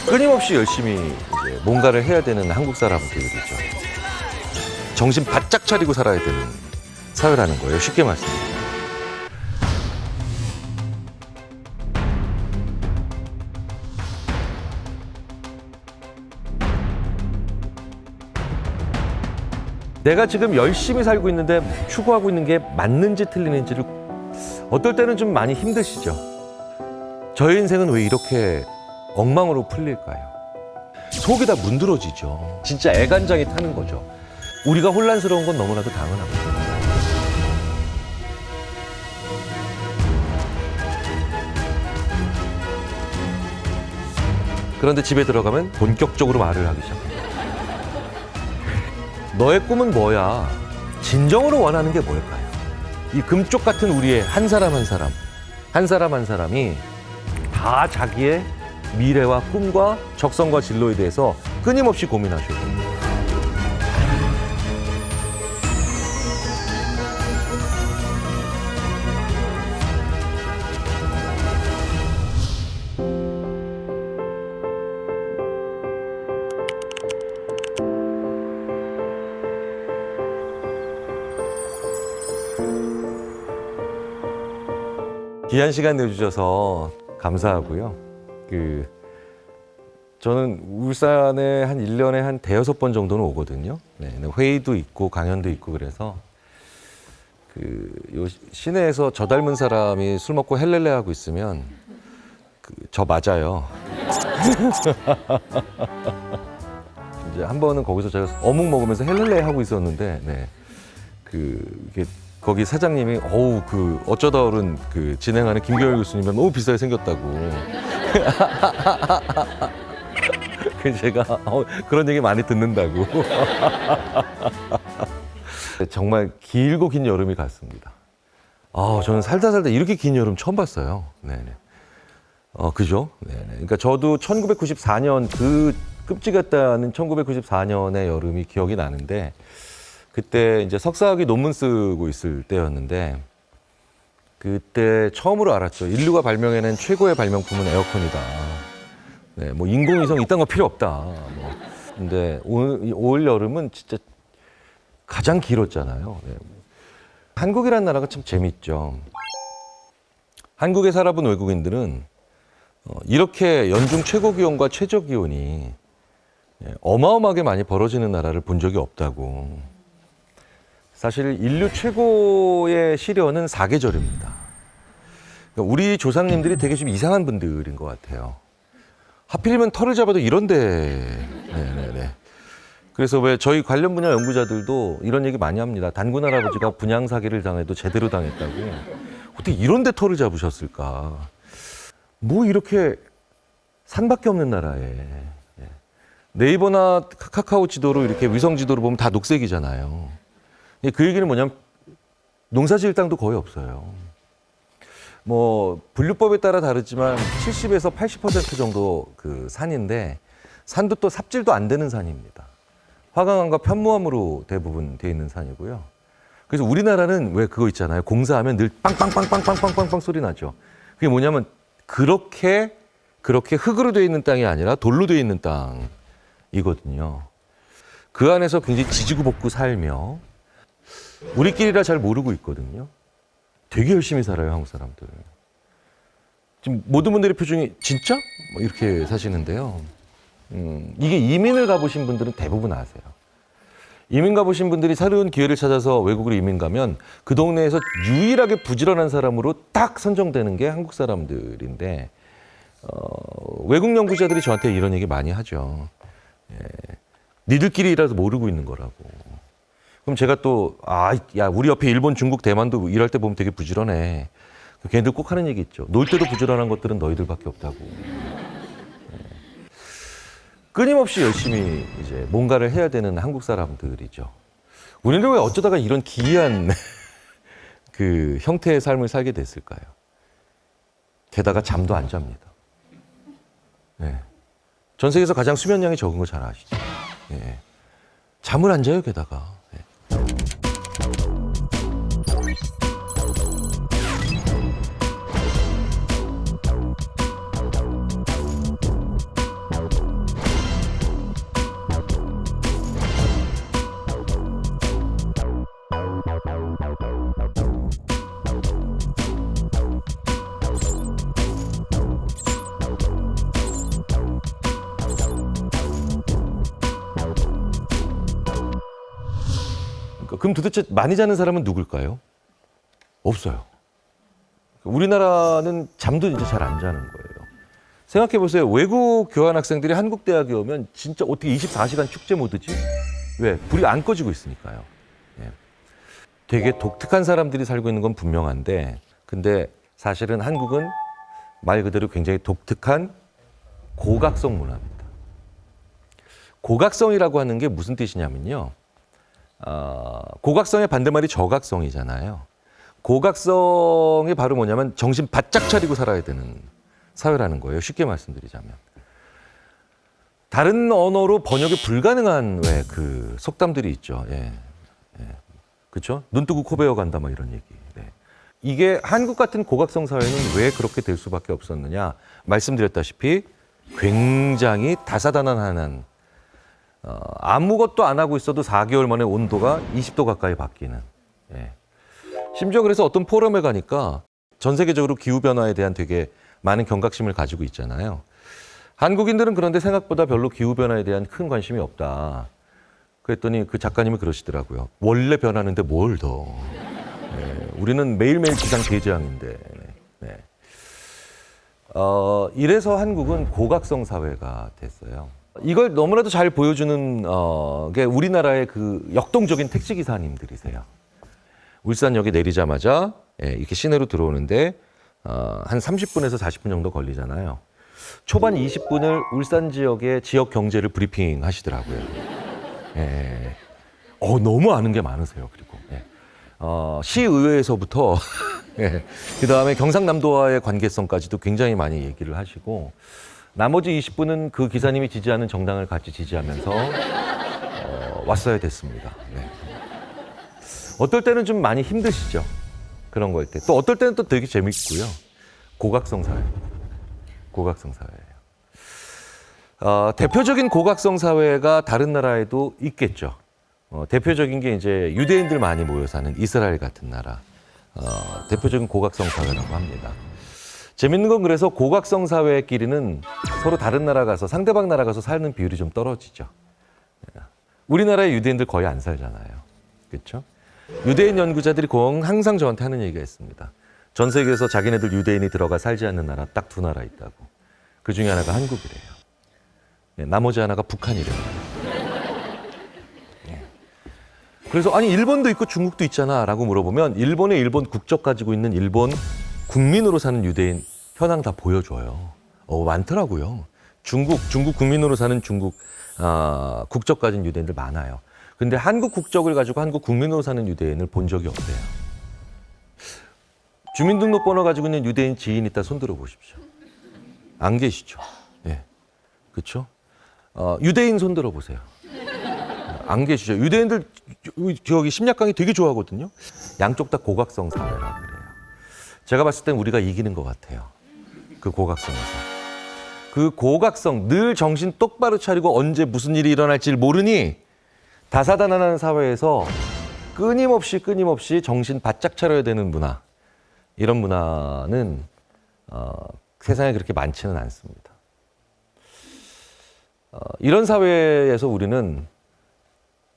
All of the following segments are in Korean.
끊임없이 열심히 이제 뭔가를 해야 되는 한국 사람들이죠. 정신 바짝 차리고 살아야 되는 사회라는 거예요. 쉽게 말씀드리면. 내가 지금 열심히 살고 있는데 추구하고 있는 게 맞는지 틀리는지를 어떨 때는 좀 많이 힘드시죠. 저의 인생은 왜 이렇게 엉망으로 풀릴까요? 속이 다 문드러지죠. 진짜 애간장이 타는 거죠. 우리가 혼란스러운 건 너무나도 당연합니다. 그런데 집에 들어가면 본격적으로 말을 하기 시작합니다. 너의 꿈은 뭐야? 진정으로 원하는 게 뭘까요? 이 금쪽 같은 우리의 한 사람 한 사람, 한 사람 한 사람이 다 자기의 미래와 꿈과 적성과 진로에 대해서 끊임없이 고민하셔야 됩니다. 귀한 시간 내주셔서 감사하고요. 저는 울산에 한 1년에 한 대여섯 번 정도는 오거든요. 네, 회의도 있고 강연도 있고 그래서 요 시내에서 저 닮은 사람이 술 먹고 헬렐레 하고 있으면 저 맞아요. 이제 한 번은 거기서 제가 어묵 먹으면서 헬렐레 하고 있었는데, 네, 이게 거기 사장님이 어쩌다 어른 진행하는 김겨열 교수님이 너무 비싸게 생겼다고. 그래서 제가 그런 얘기 많이 듣는다고. 정말 길고 긴 여름이 갔습니다. 저는 살다 이렇게 긴 여름 처음 봤어요. 네네. 그죠? 네네. 그러니까 저도 1994년 끔찍했다는 1994년의 여름이 기억이 나는데, 그때 이제 석사학위 논문 쓰고 있을 때였는데, 그때 처음으로 알았죠. 인류가 발명해낸 최고의 발명품은 에어컨이다. 네, 뭐 인공위성 이딴 거 필요 없다. 근데 올 여름은 진짜 가장 길었잖아요. 네. 한국이라는 나라가 참 재밌죠. 한국에 살아본 외국인들은 이렇게 연중 최고 기온과 최저 기온이 어마어마하게 많이 벌어지는 나라를 본 적이 없다고. 사실 인류 최고의 시련은 사계절입니다. 그러니까 우리 조상님들이 되게 좀 이상한 분들인 것 같아요. 하필이면 털을 잡아도 이런데. 네네네. 그래서 왜 저희 관련 분야 연구자들도 이런 얘기 많이 합니다. 단군 할아버지가 분양 사기를 당해도 제대로 당했다고. 어떻게 이런데 털을 잡으셨을까? 뭐 이렇게 산밖에 없는 나라에. 네이버나 카카오 지도로 이렇게 위성 지도로 보면 다 녹색이잖아요. 그 얘기는 뭐냐면 농사 지을 땅도 거의 없어요. 뭐 분류법에 따라 다르지만 70에서 80% 정도 산인데, 산도 또 삽질도 안 되는 산입니다. 화강암과 편무암으로 대부분 돼 있는 산이고요. 그래서 우리나라는 왜 그거 있잖아요. 공사하면 늘 빵빵빵빵빵빵빵빵 소리 나죠. 그게 뭐냐면 그렇게 흙으로 돼 있는 땅이 아니라 돌로 돼 있는 땅이거든요. 그 안에서 굉장히 지지고 볶고 살며 우리끼리라 잘 모르고 있거든요. 되게 열심히 살아요, 한국 사람들. 지금 모든 분들의 표정이 진짜? 뭐 이렇게 사시는데요. 이게 이민을 가보신 분들은 대부분 아세요. 이민 가보신 분들이 새로운 기회를 찾아서 외국으로 이민 가면 그 동네에서 유일하게 부지런한 사람으로 딱 선정되는 게 한국 사람들인데, 외국 연구자들이 저한테 이런 얘기 많이 하죠. 니들끼리라도 모르고 있는 거라고. 그럼 제가 또, 야, 우리 옆에 일본, 중국, 대만도 일할 때 보면 되게 부지런해. 걔네들 꼭 하는 얘기 있죠. 놀 때도 부지런한 것들은 너희들밖에 없다고. 끊임없이 열심히 이제 뭔가를 해야 되는 한국 사람들이죠. 우리는 왜 어쩌다가 이런 기이한 형태의 삶을 살게 됐을까요? 게다가 잠도 안 잡니다. 네. 전 세계에서 가장 수면량이 적은 거 잘 아시죠? 네. 잠을 안 자요, 게다가. 네. 그럼 도대체 많이 자는 사람은 누굴까요? 없어요. 우리나라는 잠도 이제 잘 안 자는 거예요. 생각해 보세요. 외국 교환 학생들이 한국 대학에 오면 진짜 어떻게 24시간 축제 모드지? 왜? 불이 안 꺼지고 있으니까요. 예. 되게 독특한 사람들이 살고 있는 건 분명한데, 근데 사실은 한국은 말 그대로 굉장히 독특한 고각성 문화입니다. 고각성이라고 하는 게 무슨 뜻이냐면요. 고각성의 반대말이 저각성이잖아요. 고각성이 바로 뭐냐면 정신 바짝 차리고 살아야 되는 사회라는 거예요. 쉽게 말씀드리자면. 다른 언어로 번역이 불가능한 왜 그 속담들이 있죠. 예. 예. 그렇죠? 눈 뜨고 코 베어 간다 뭐 이런 얘기. 네. 이게 한국 같은 고각성 사회는 왜 그렇게 될 수밖에 없었느냐? 말씀드렸다시피 굉장히 다사다난한 아무것도 안 하고 있어도 4개월 만에 온도가 20도 가까이 바뀌는. 예. 심지어 그래서 어떤 포럼에 가니까 전 세계적으로 기후변화에 대한 되게 많은 경각심을 가지고 있잖아요. 한국인들은 그런데 생각보다 별로 기후변화에 대한 큰 관심이 없다. 그랬더니 그 작가님이 그러시더라고요. 원래 변하는데 뭘 더. 네. 우리는 매일매일 기상 대재앙인데. 네. 이래서 한국은 고각성 사회가 됐어요. 이걸 너무나도 잘 보여주는 게 우리나라의 그 역동적인 택시기사님들이세요. 울산역에 내리자마자 이렇게 시내로 들어오는데 한 30분에서 40분 정도 걸리잖아요. 초반 20분을 울산 지역의 지역 경제를 브리핑 하시더라고요. 너무 아는 게 많으세요. 그리고 시의회에서부터 그다음에 경상남도와의 관계성까지도 굉장히 많이 얘기를 하시고 나머지 20분은 그 기사님이 지지하는 정당을 같이 지지하면서 왔어야 됐습니다. 네. 어떨 때는 좀 많이 힘드시죠. 그런 거일 때. 또 어떨 때는 또 되게 재밌고요. 고각성 사회. 고각성 사회예요. 대표적인 고각성 사회가 다른 나라에도 있겠죠. 대표적인 게 이제 유대인들 많이 모여 사는 이스라엘 같은 나라. 대표적인 고각성 사회라고 합니다. 재밌는 건 그래서 고각성 사회끼리는 서로 다른 나라 가서 상대방 나라 가서 사는 비율이 좀 떨어지죠. 우리나라의 유대인들 거의 안 살잖아요. 그렇죠? 유대인 연구자들이 항상 저한테 하는 얘기가 있습니다. 전 세계에서 자기네들 유대인이 들어가 살지 않는 나라 딱 2나라 있다고. 그 중에 하나가 한국이래요. 나머지 하나가 북한이래요. 그래서 아니 일본도 있고 중국도 있잖아 라고 물어보면 일본의 일본 국적 가지고 있는 일본 국민으로 사는 유대인 현황 다 보여줘요. 많더라고요. 중국 국민으로 사는 중국 국적 가진 유대인들 많아요. 근데 한국 국적을 가지고 한국 국민으로 사는 유대인을 본 적이 없대요. 주민등록번호 가지고 있는 유대인 지인 있다 손들어 보십시오. 안 계시죠? 네. 그렇죠? 유대인 손들어 보세요. 안 계시죠? 유대인들 저기 심리학강의 되게 좋아하거든요. 양쪽 다 고각성 사회라 그래요. 제가 봤을 땐 우리가 이기는 것 같아요. 그 고각성에서. 그 고각성, 늘 정신 똑바로 차리고 언제 무슨 일이 일어날지 모르니 다사다난한 사회에서 끊임없이 정신 바짝 차려야 되는 문화. 이런 문화는 세상에 그렇게 많지는 않습니다. 이런 사회에서 우리는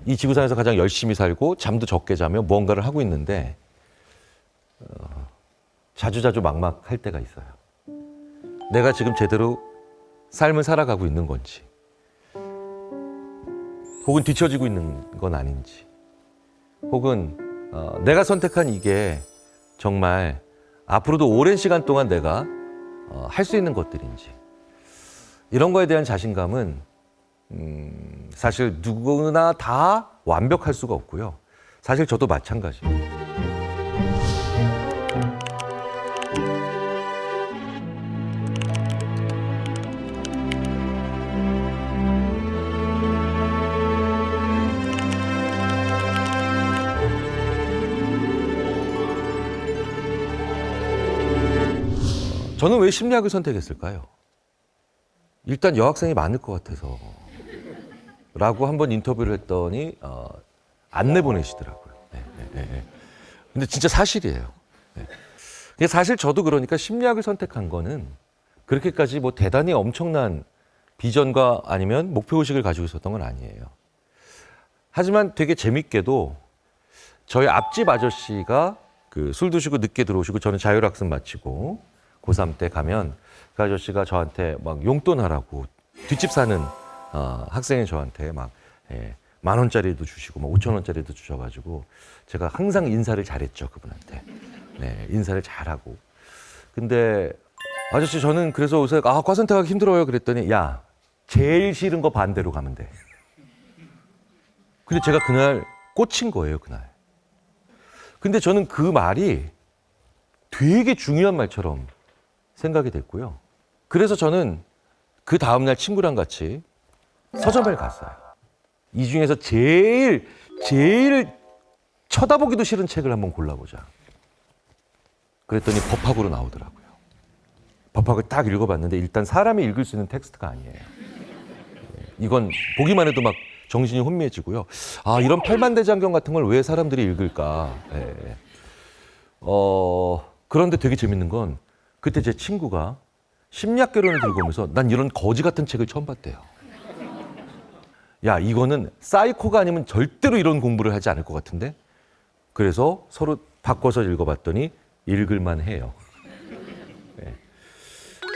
이 지구상에서 가장 열심히 살고 잠도 적게 자며 무언가를 하고 있는데 자주자주 막막할 때가 있어요. 내가 지금 제대로 삶을 살아가고 있는 건지 혹은 뒤처지고 있는 건 아닌지 혹은 내가 선택한 이게 정말 앞으로도 오랜 시간 동안 내가 할 수 있는 것들인지 이런 거에 대한 자신감은 사실 누구나 다 완벽할 수가 없고요. 사실 저도 마찬가지입니다. 저는 왜 심리학을 선택했을까요? 일단 여학생이 많을 것 같아서 라고 한번 인터뷰를 했더니 안 내보내시더라고요. 근데 진짜 사실이에요. 근데 사실 저도 그러니까 심리학을 선택한 거는 그렇게까지 뭐 대단히 엄청난 비전과 아니면 목표의식을 가지고 있었던 건 아니에요. 하지만 되게 재밌게도 저희 앞집 아저씨가 그 술 드시고 늦게 들어오시고 저는 자율학습 마치고 고3 때 가면 그 아저씨가 저한테 막 용돈 하라고 뒷집 사는 학생이 저한테 막 10,000원짜리도 주시고 막 5,000원짜리도 주셔가지고 제가 항상 인사를 잘했죠, 그분한테. 네, 인사를 잘하고. 근데 아저씨 저는 그래서 요새 과 선택하기 힘들어요 그랬더니 야, 제일 싫은 거 반대로 가면 돼. 근데 제가 그날 꽂힌 거예요, 그날. 근데 저는 그 말이 되게 중요한 말처럼 생각이 됐고요. 그래서 저는 그 다음날 친구랑 같이 서점을 갔어요. 이 중에서 제일 쳐다보기도 싫은 책을 한번 골라보자. 그랬더니 법학으로 나오더라고요. 법학을 딱 읽어봤는데 일단 사람이 읽을 수 있는 텍스트가 아니에요. 이건 보기만 해도 막 정신이 혼미해지고요. 이런 팔만대장경 같은 걸 왜 사람들이 읽을까. 그런데 되게 재밌는 건 그때 제 친구가 심리학개론을 들고 오면서 난 이런 거지 같은 책을 처음 봤대요. 야, 이거는 사이코가 아니면 절대로 이런 공부를 하지 않을 것 같은데? 그래서 서로 바꿔서 읽어봤더니 읽을만 해요.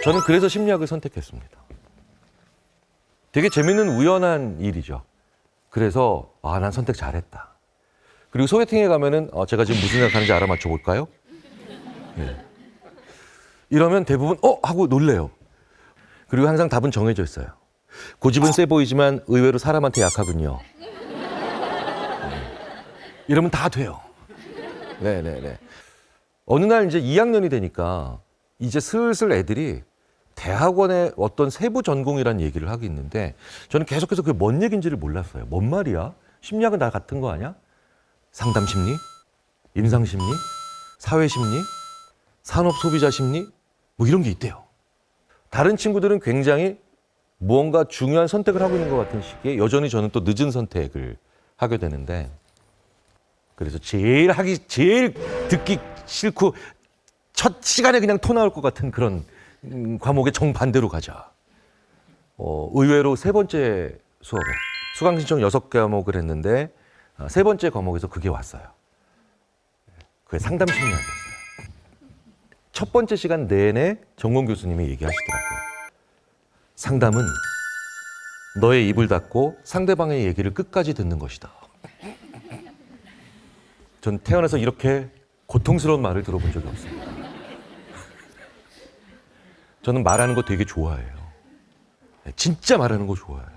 저는 그래서 심리학을 선택했습니다. 되게 재밌는 우연한 일이죠. 그래서 난 선택 잘했다. 그리고 소개팅에 가면은 제가 지금 무슨 생각하는지 알아맞혀 볼까요? 이러면 대부분 하고 놀래요. 그리고 항상 답은 정해져 있어요. 고집은 세 보이지만 의외로 사람한테 약하군요. 이러면 다 돼요. 네네네. 어느 날 이제 2학년이 되니까 이제 슬슬 애들이 대학원의 어떤 세부 전공이라는 얘기를 하고 있는데 저는 계속해서 그게 뭔 얘기인지를 몰랐어요. 뭔 말이야? 심리학은 다 같은 거 아니야? 상담심리, 임상심리, 사회심리, 산업소비자심리 뭐 이런 게 있대요. 다른 친구들은 굉장히 무언가 중요한 선택을 하고 있는 것 같은 시기에 여전히 저는 또 늦은 선택을 하게 되는데 그래서 제일 듣기 싫고 첫 시간에 그냥 토 나올 것 같은 그런 과목에 정반대로 가자. 의외로 세 번째 수업에 수강 신청 6과목을 했는데 세 번째 과목에서 그게 왔어요. 그게 상담 심리학이었어요. 첫 번째 시간 내내 전공 교수님이 얘기하시더라고요. 상담은 너의 입을 닫고 상대방의 얘기를 끝까지 듣는 것이다. 전 태어나서 이렇게 고통스러운 말을 들어본 적이 없습니다. 저는 말하는 거 되게 좋아해요. 진짜 말하는 거 좋아해요.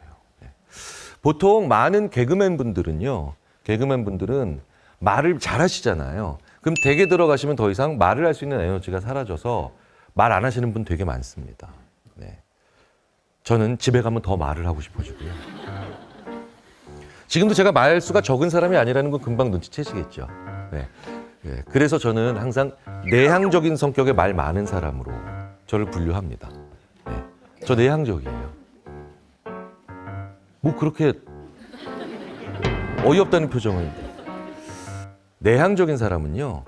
보통 많은 개그맨 분들은 말을 잘하시잖아요. 그럼 댁에 들어가시면 더 이상 말을 할 수 있는 에너지가 사라져서 말 안 하시는 분 되게 많습니다. 저는 집에 가면 더 말을 하고 싶어지고요. 지금도 제가 말수가 적은 사람이 아니라는 건 금방 눈치채시겠죠. 그래서 저는 항상 내향적인 성격의 말 많은 사람으로 저를 분류합니다. 저 내향적이에요. 뭐 그렇게 어이없다는 표정을. 내향적인 사람은요,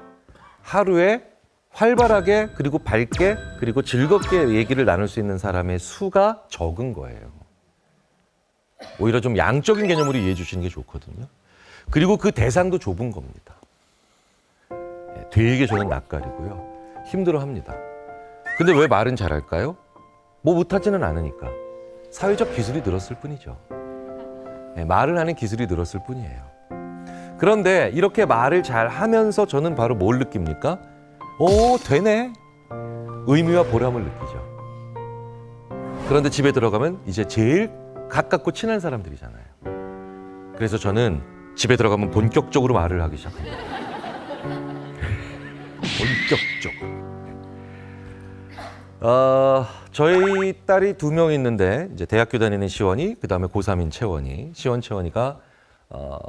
하루에 활발하게 그리고 밝게 그리고 즐겁게 얘기를 나눌 수 있는 사람의 수가 적은 거예요. 오히려 좀 양적인 개념으로 이해해 주시는 게 좋거든요. 그리고 그 대상도 좁은 겁니다. 되게 저는 낯가리고요. 힘들어합니다. 근데 왜 말은 잘할까요? 뭐 못하지는 않으니까. 사회적 기술이 늘었을 뿐이죠. 말을 하는 기술이 늘었을 뿐이에요. 그런데 이렇게 말을 잘 하면서 저는 바로 뭘 느낍니까? 되네. 의미와 보람을 느끼죠. 그런데 집에 들어가면 이제 제일 가깝고 친한 사람들이잖아요. 그래서 저는 집에 들어가면 본격적으로 말을 하기 시작합니다. 본격적으로. 저희 딸이 2명 있는데 이제 대학교 다니는 시원이, 그다음에 고3인 채원이, 시원 채원이가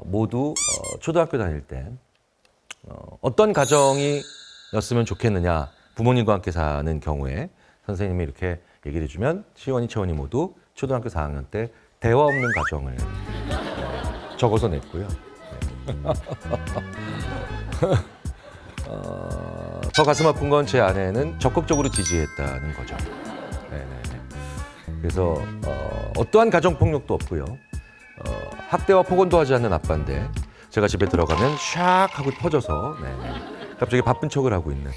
모두 초등학교 다닐 때 어떤 가정이었으면 좋겠느냐, 부모님과 함께 사는 경우에 선생님이 이렇게 얘기를 해주면 시원이 채원이 모두 초등학교 4학년 때 대화 없는 가정을 적어서 냈고요. 더 가슴 아픈 건 제 아내는 적극적으로 지지했다는 거죠. 그래서 어떠한 가정폭력도 없고요. 학대와 폭언도 하지 않는 아빠인데 제가 집에 들어가면 샥 하고 퍼져서 갑자기 바쁜 척을 하고 있는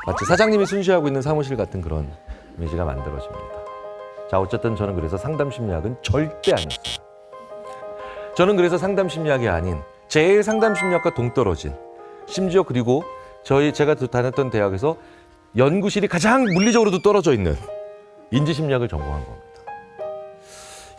마치 사장님이 순시하고 있는 사무실 같은 그런 이미지가 만들어집니다. 자, 어쨌든 저는 그래서 상담 심리학은 절대 아니었어요. 저는 그래서 상담 심리학이 아닌 제일 상담 심리학과 동떨어진, 심지어 그리고 제가 다녔던 대학에서 연구실이 가장 물리적으로도 떨어져 있는 인지심리학을 전공한 겁니다.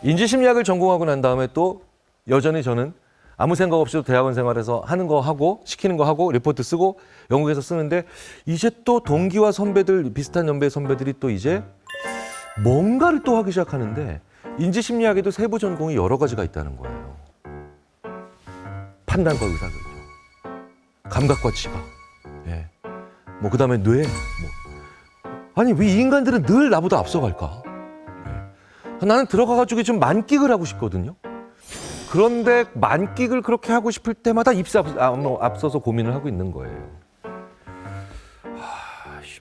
인지심리학을 전공하고 난 다음에 또 여전히 저는 아무 생각 없이도 대학원 생활에서 하는 거 하고 시키는 거 하고 리포트 쓰고 영국에서 쓰는데 이제 또 동기와 선배들, 비슷한 연배의 선배들이 또 이제 뭔가를 또 하기 시작하는데 인지심리학에도 세부 전공이 여러 가지가 있다는 거예요. 판단과 의사결정, 감각과 지각, 뭐 그다음에 뇌, 아니 왜 이 인간들은 늘 나보다 앞서갈까? 나는 들어가가지고 좀 만끽을 하고 싶거든요. 그런데 만끽을 그렇게 하고 싶을 때마다 앞서서 고민을 하고 있는 거예요.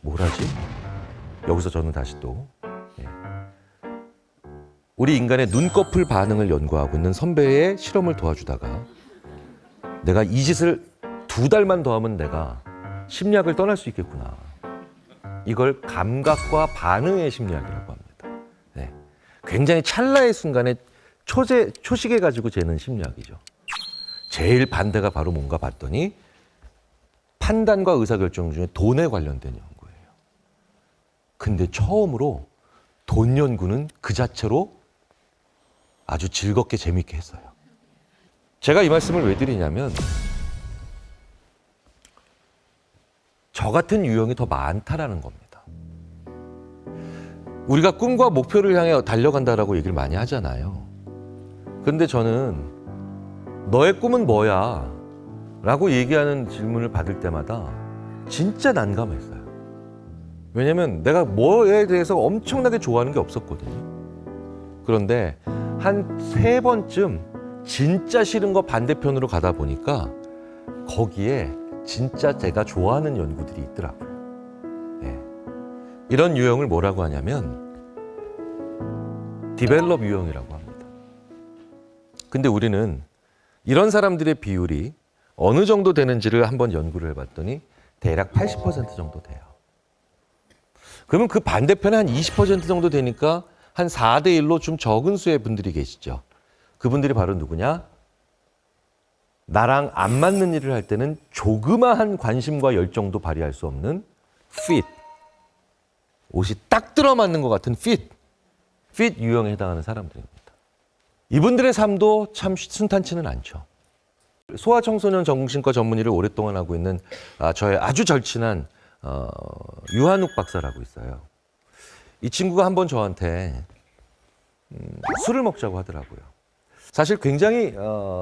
뭘 하지? 여기서 저는 다시 또 우리 인간의 눈꺼풀 반응을 연구하고 있는 선배의 실험을 도와주다가 내가 이 짓을 2달만 더 하면 내가 심리학을 떠날 수 있겠구나. 이걸 감각과 반응의 심리학이라고 합니다. 굉장히 찰나의 순간에 초시계 가지고 재는 심리학이죠. 제일 반대가 바로 뭔가 봤더니 판단과 의사결정 중에 돈에 관련된 연구예요. 근데 처음으로 돈 연구는 그 자체로 아주 즐겁게 재밌게 했어요. 제가 이 말씀을 왜 드리냐면 저 같은 유형이 더 많다라는 겁니다. 우리가 꿈과 목표를 향해 달려간다라고 얘기를 많이 하잖아요. 그런데 저는 너의 꿈은 뭐야? 라고 얘기하는 질문을 받을 때마다 진짜 난감했어요. 왜냐면 내가 뭐에 대해서 엄청나게 좋아하는 게 없었거든요. 그런데 한 3번쯤 진짜 싫은 거 반대편으로 가다 보니까 거기에 진짜 제가 좋아하는 연구들이 있더라고요. 이런 유형을 뭐라고 하냐면 디벨롭 유형이라고 합니다. 근데 우리는 이런 사람들의 비율이 어느 정도 되는지를 한번 연구를 해봤더니 대략 80% 정도 돼요. 그러면 그 반대편에 한 20% 정도 되니까 한 4대 1로 좀 적은 수의 분들이 계시죠. 그분들이 바로 누구냐? 나랑 안 맞는 일을 할 때는 조그마한 관심과 열정도 발휘할 수 없는 fit. 옷이 딱 들어맞는 것 같은 fit 유형에 해당하는 사람들입니다. 이분들의 삶도 참 순탄치는 않죠. 소아청소년 정신과 전문의를 오랫동안 하고 있는 저의 아주 절친한 유한욱 박사라고 있어요. 이 친구가 한번 저한테 술을 먹자고 하더라고요. 사실 굉장히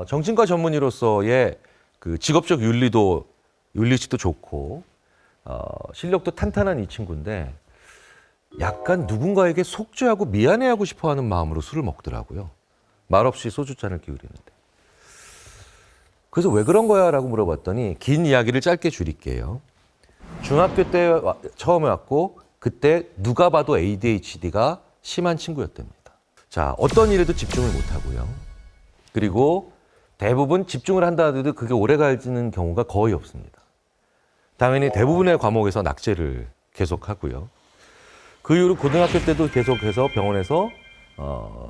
정신과 전문의로서의 그 직업적 윤리치도 좋고 실력도 탄탄한 이 친구인데 약간 누군가에게 속죄하고 미안해하고 싶어하는 마음으로 술을 먹더라고요. 말없이 소주잔을 기울이는데. 그래서 왜 그런 거야? 라고 물어봤더니 긴 이야기를 짧게 줄일게요. 중학교 때 처음에 왔고 그때 누가 봐도 ADHD가 심한 친구였답니다. 자, 어떤 일에도 집중을 못하고요. 그리고 대부분 집중을 한다 하더라도 그게 오래 가지는 경우가 거의 없습니다. 당연히 대부분의 과목에서 낙제를 계속하고요. 그 이후로 고등학교 때도 계속해서 병원에서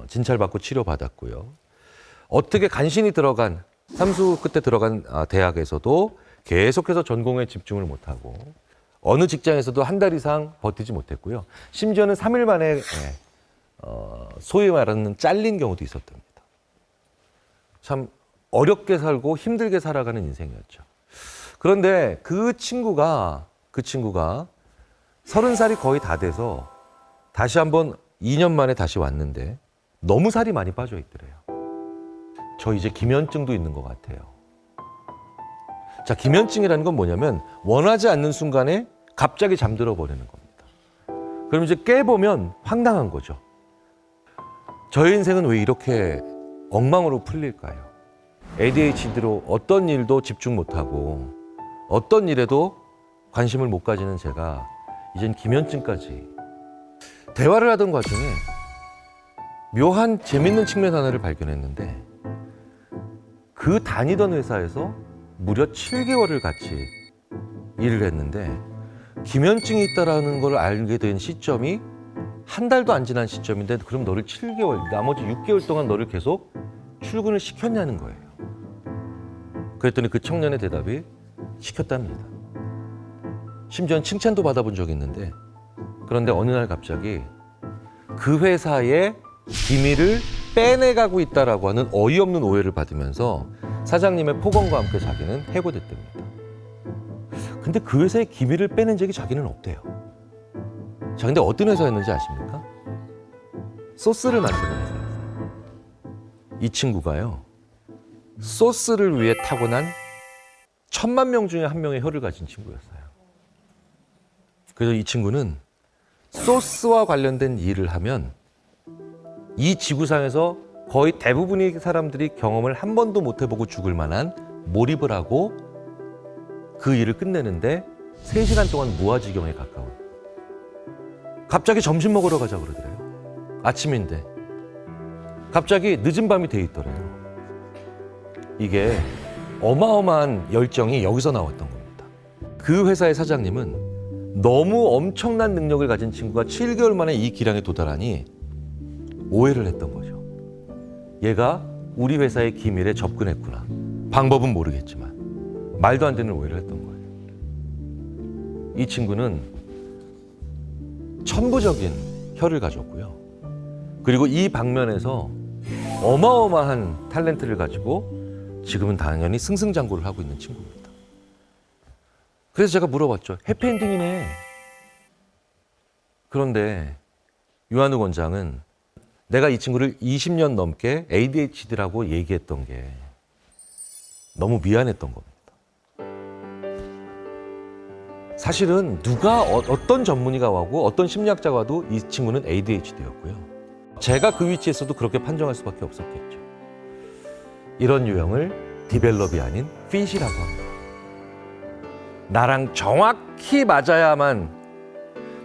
진찰받고 치료받았고요. 어떻게 간신히 들어간 삼수 끝에 들어간 대학에서도 계속해서 전공에 집중을 못하고 어느 직장에서도 한 달 이상 버티지 못했고요. 심지어는 3일 만에 소위 말하는 잘린 경우도 있었답니다. 참 어렵게 살고 힘들게 살아가는 인생이었죠. 그런데 그 친구가 30살이 거의 다 돼서 다시 한번 2년 만에 다시 왔는데 너무 살이 많이 빠져 있더래요. 저 이제 기면증도 있는 것 같아요. 자, 기면증이라는 건 뭐냐면 원하지 않는 순간에 갑자기 잠들어 버리는 겁니다. 그럼 이제 깨보면 황당한 거죠. 저의 인생은 왜 이렇게 엉망으로 풀릴까요? ADHD로 어떤 일도 집중 못하고 어떤 일에도 관심을 못 가지는 제가 이젠 기면증까지. 대화를 하던 과정에 묘한 재밌는 측면 하나를 발견했는데 그 다니던 회사에서 무려 7개월을 같이 일을 했는데 기면증이 있다라는 걸 알게 된 시점이 한 달도 안 지난 시점인데 그럼 너를 7개월, 나머지 6개월 동안 너를 계속 출근을 시켰냐는 거예요. 그랬더니 그 청년의 대답이 시켰답니다. 심지어는 칭찬도 받아본 적이 있는데 그런데 어느 날 갑자기 그 회사의 기밀을 빼내가고 있다라고 하는 어이없는 오해를 받으면서 사장님의 폭언과 함께 자기는 해고됐답니다. 근데 그 회사의 기밀을 빼낸 적이 자기는 없대요. 자, 근데 어떤 회사였는지 아십니까? 소스를 만드는 회사였어요. 이 친구가요, 소스를 위해 타고난 1000만 명 중에 한 명의 혀를 가진 친구였어요. 그래서 이 친구는 소스와 관련된 일을 하면 이 지구상에서 거의 대부분의 사람들이 경험을 한 번도 못 해보고 죽을 만한 몰입을 하고 그 일을 끝내는데 3시간 동안 무아지경에 가까운. 갑자기 점심 먹으러 가자 그러더래요. 아침인데. 갑자기 늦은 밤이 돼 있더래요. 이게 어마어마한 열정이 여기서 나왔던 겁니다. 그 회사의 사장님은 너무 엄청난 능력을 가진 친구가 7개월 만에 이 기량에 도달하니 오해를 했던 거죠. 얘가 우리 회사의 기밀에 접근했구나. 방법은 모르겠지만 말도 안 되는 오해를 했던 거예요. 이 친구는 천부적인 혀를 가졌고요. 그리고 이 방면에서 어마어마한 탤런트를 가지고 지금은 당연히 승승장구를 하고 있는 친구입니다. 그래서 제가 물어봤죠. 해피엔딩이네. 그런데 유한우 원장은 내가 이 친구를 20년 넘게 ADHD라고 얘기했던 게 너무 미안했던 겁니다. 사실은 누가 어떤 전문의가 와도 어떤 심리학자가 와도 이 친구는 ADHD였고요. 제가 그 위치에서도 그렇게 판정할 수밖에 없었겠죠. 이런 유형을 디벨롭이 아닌 핏이라고 합니다. 나랑 정확히 맞아야만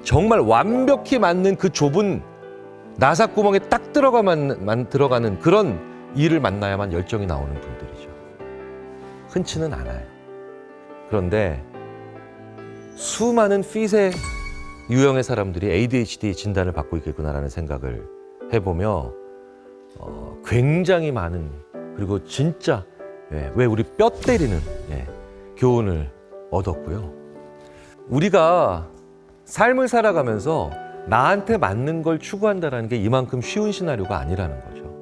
정말 완벽히 맞는 그 좁은 나사구멍에 딱 들어가는 그런 일을 만나야만 열정이 나오는 분들이죠. 흔치는 않아요. 그런데 수많은 핏의 유형의 사람들이 ADHD 진단을 받고 있겠구나라는 생각을 해보며 굉장히 많은, 그리고 진짜 왜 우리 뼈 때리는 교훈을 얻었고요. 우리가 삶을 살아가면서 나한테 맞는 걸 추구한다는 게 이만큼 쉬운 시나리오가 아니라는 거죠.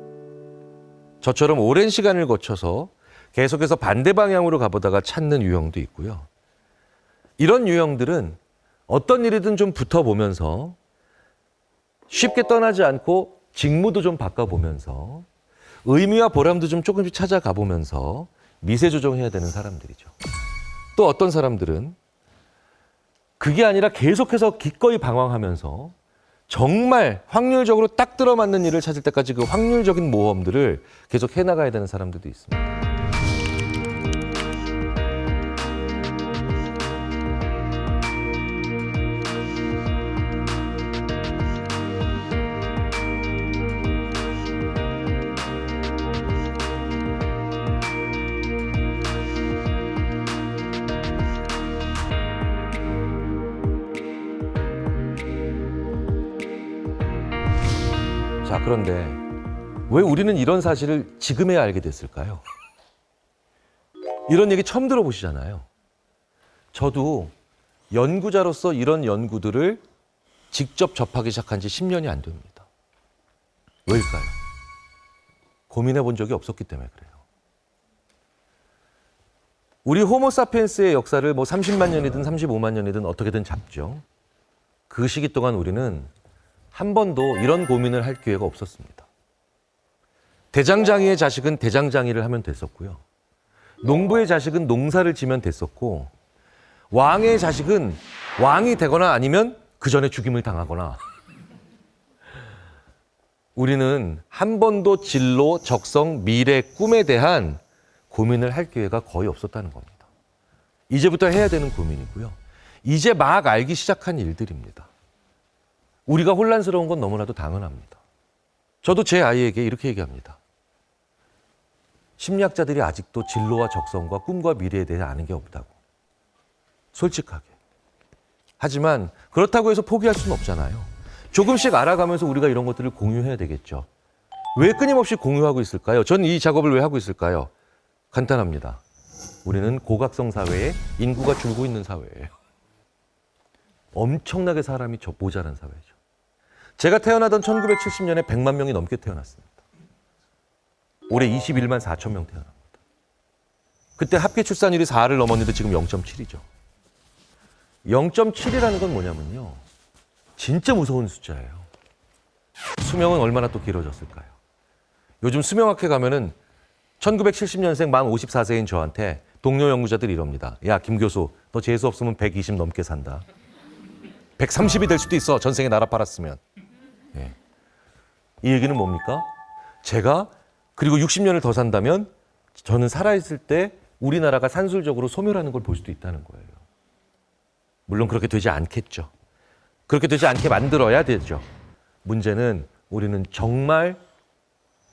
저처럼 오랜 시간을 거쳐서 계속해서 반대 방향으로 가보다가 찾는 유형도 있고요. 이런 유형들은 어떤 일이든 좀 붙어보면서 쉽게 떠나지 않고 직무도 좀 바꿔보면서 의미와 보람도 좀 조금씩 찾아가 보면서 미세 조정해야 되는 사람들이죠. 또 어떤 사람들은 그게 아니라 계속해서 기꺼이 방황하면서 정말 확률적으로 딱 들어맞는 일을 찾을 때까지 그 확률적인 모험들을 계속 해나가야 되는 사람들도 있습니다. 자, 그런데 왜 우리는 이런 사실을 지금에야 알게 됐을까요? 이런 얘기 처음 들어보시잖아요. 저도 연구자로서 이런 연구들을 직접 접하기 시작한 지 10년이 안 됩니다. 왜일까요? 고민해 본 적이 없었기 때문에 그래요. 우리 호모사피엔스의 역사를 30만 년이든 35만 년이든 어떻게든 잡죠. 그 시기 동안 우리는 한 번도 이런 고민을 할 기회가 없었습니다. 대장장이의 자식은 대장장이를 하면 됐었고요. 농부의 자식은 농사를 지면 됐었고, 왕의 자식은 왕이 되거나 아니면 그 전에 죽임을 당하거나. 우리는 한 번도 진로, 적성, 미래, 꿈에 대한 고민을 할 기회가 거의 없었다는 겁니다. 이제부터 해야 되는 고민이고요. 이제 막 알기 시작한 일들입니다. 우리가 혼란스러운 건 너무나도 당연합니다. 저도 제 아이에게 이렇게 얘기합니다. 심리학자들이 아직도 진로와 적성과 꿈과 미래에 대해 아는 게 없다고. 솔직하게. 하지만 그렇다고 해서 포기할 수는 없잖아요. 조금씩 알아가면서 우리가 이런 것들을 공유해야 되겠죠. 왜 끊임없이 공유하고 있을까요? 전 이 작업을 왜 하고 있을까요? 간단합니다. 우리는 고각성 사회에 인구가 줄고 있는 사회예요. 엄청나게 사람이 모자란 사회죠. 제가 태어나던 1970년에 100만 명이 넘게 태어났습니다. 올해 21만 4천 명 태어납니다. 그때 합계 출산율이 4를 넘었는데 지금 0.7이죠. 0.7이라는 건 뭐냐면요. 진짜 무서운 숫자예요. 수명은 얼마나 또 길어졌을까요? 요즘 수명학회 가면은 1970년생 만 54세인 저한테 동료 연구자들이 이럽니다. 야, 김 교수, 너 재수 없으면 120 넘게 산다. 130이 될 수도 있어. 전생에 나라 팔았으면. 예. 이 얘기는 뭡니까? 제가 그리고 60년을 더 산다면 저는 살아있을 때 우리나라가 산술적으로 소멸하는 걸 볼 수도 있다는 거예요. 물론 그렇게 되지 않겠죠. 그렇게 되지 않게 만들어야 되죠. 문제는 우리는 정말